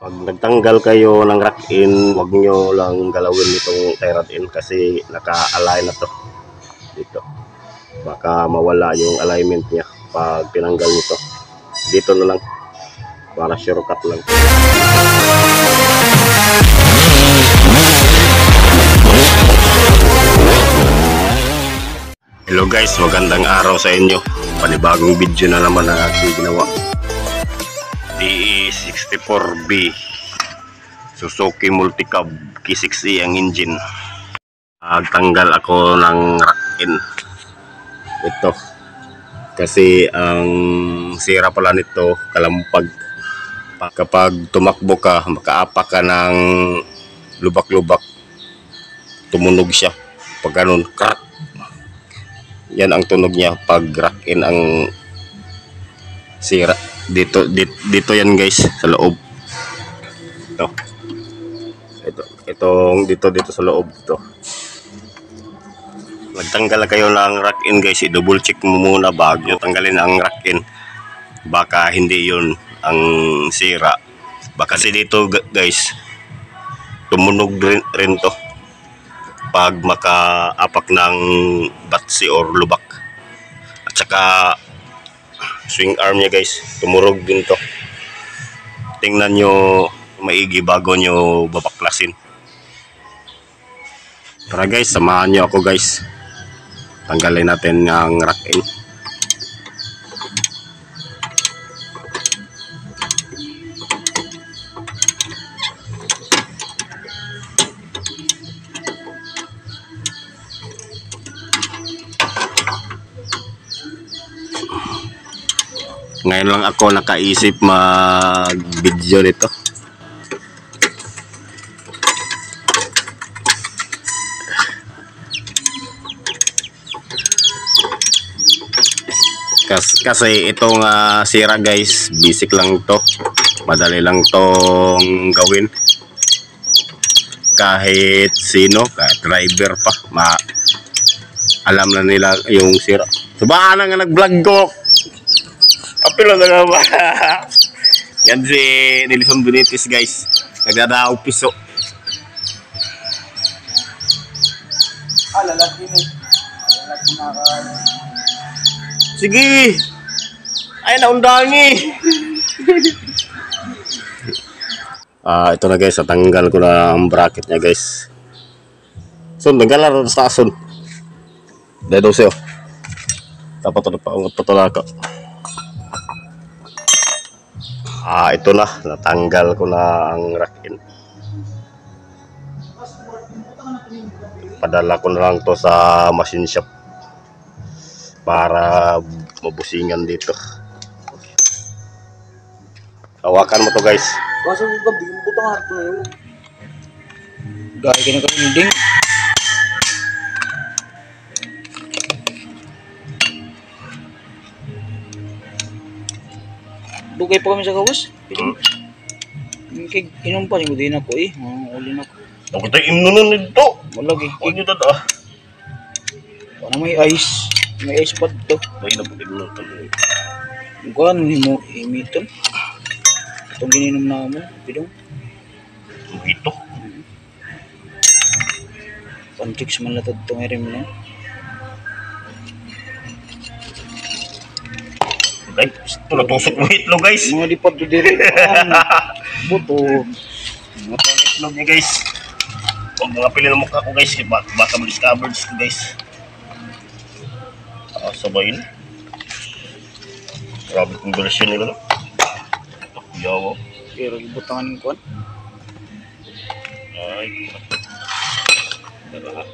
Pag nagtanggal kayo ng rack-in, huwag nyo lang galawin itong tie rod-in kasi naka-align na to dito. Baka mawala yung alignment niya pag tinanggal nito. Dito na lang para shortcut lang. Hello guys, magandang araw sa inyo. Panibagong video na naman ang aking ginawa. DE64B Suzuki Multicab K6E ang engine. Nagtanggal ako ng rack-in ito kasi ang sira pala nito kalampag. Kapag tumakbo ka, makaapak ka ng lubak-lubak, tumunog siya pag ganun, crack. Yan ang tunog niya pag rack-in ang sira. Dito yan guys, sa loob. Itong dito sa loob to. Magtanggal kayo ng rack-in guys, i-double check mo muna bago tanggalin ang rack-in. Baka hindi yun ang sira. Baka kasi dito guys, tumunog rin to pag makaapak ng batsi or lubak. At saka swing arm niya guys, tumurog din to. Tingnan nyo maigi bago nyo babaklasin. Tara guys, samahan nyo ako guys. Tanggalin natin ang rack-in. Ngayon lang ako nakaisip mag-video nito. Kasi itong sira guys, basic lang to. Madali lang tong gawin. Kahit sino, kahit driver pa, alam na nila yung sira. Subaan nga nag-vlog ko. Apilo na nga ba? Yan si Nelson Benitez guys. Nagdadaog piso. Lalaki na. Lalaki na ka. Sige! Ay, naundangi! Ito na guys, natanggal ko na ang bracket niya guys. So, nagala na sa ason. Dahil daw siya. Dapat na paungot patulaka. Ito na, natanggal ko na ang rack-in. Padala ko na lang to sa machine shop para mabusingan dito. Hawakan mo to guys. Kasi kung gabi, butang harap na yun. Dahil ka na kaminding. Dugay pa kami sa gawas. Inom pa, hindi na ko eh. Uli na ko. Ako tayo imnunan nito. Malagi. Huwag nyo tada. Parang may ice. May ice pad to. Dahil na po imnunan ito. Kuhan mo imiton. Itong gininom na mo. Pidong. Ito. Pantiks man latad itong erim na. Okay. Ito natusok mo itlog guys. Mga lipad to diri. Buto. Ito ang itlog niya guys. Huwag mga pili ng mukha ko guys. Baka ma-discovered ko guys. Sabayin. Grabe kong version nila no. Yawo. Pero ibutangan ng kuhan. Ay. Tara.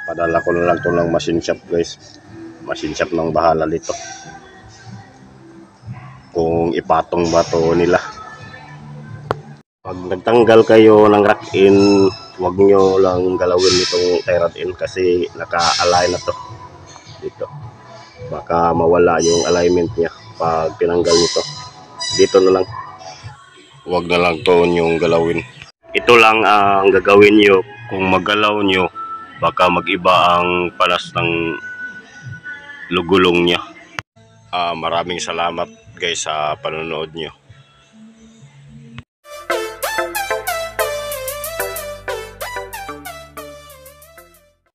Padala ko na lang to ng machine shop guys. Machine shop ng bahala dito. Kung ipatong ba to nila. Pag nagtanggal kayo ng rack-in, huwag nyo lang galawin itong tie rod in kasi naka-align na to dito. Baka mawala yung alignment niya pag tinanggal nito. Dito na lang. Huwag na lang to yung galawin. Ito lang ang gagawin nyo kung maggalaw nyo. Baka mag-iba ang palas ng lugulong niya. Maraming salamat guys sa panonood nyo.